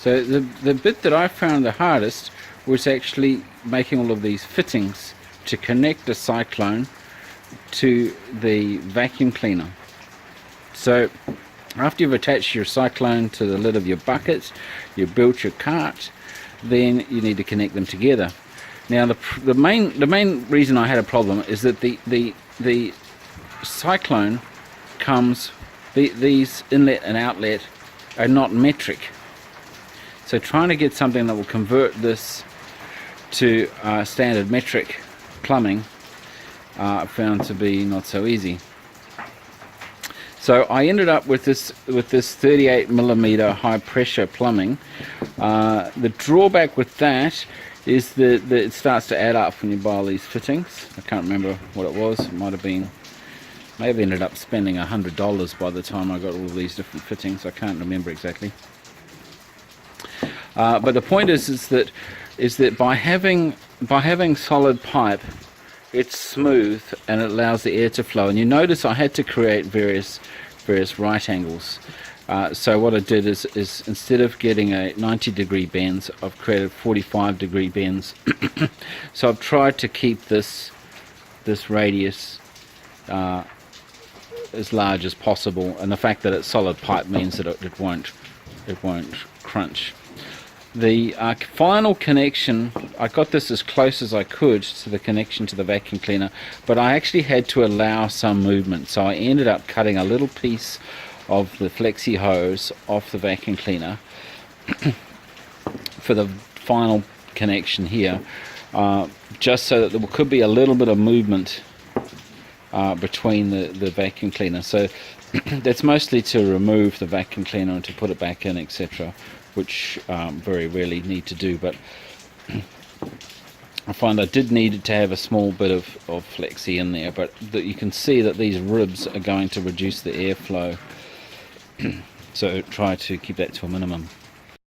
So the bit that I found the hardest was actually making all of these fittings to connect the cyclone to the vacuum cleaner. So after you've attached your cyclone to the lid of your bucket, you've built your cart, then you need to connect them together. Now the main reason I had a problem is that the cyclone comes, these inlet and outlet are not metric. So trying to get something that will convert this to standard metric plumbing I found to be not so easy. So I ended up with this 38mm high pressure plumbing. The drawback with that is that it starts to add up when you buy all these fittings. I can't remember what it was. It might have been, maybe ended up spending $100 by the time I got all of these different fittings. I can't remember exactly. But the point is that by having solid pipe, it's smooth and it allows the air to flow. And you notice I had to create various right angles. So what I did is instead of getting a 90-degree bends, I've created 45-degree bends. So I've tried to keep this radius as large as possible, and the fact that it's solid pipe means that it won't crunch. The final connection, I got this as close as I could to the connection to the vacuum cleaner, but I actually had to allow some movement, so I ended up cutting a little piece of the flexi hose off the vacuum cleaner for the final connection here, just so that there could be a little bit of movement between the vacuum cleaner. So that's mostly to remove the vacuum cleaner and to put it back in, etc., which very rarely need to do, but I find I did need to have a small bit of flexi in there, but that you can see that these ribs are going to reduce the airflow, so try to keep that to a minimum.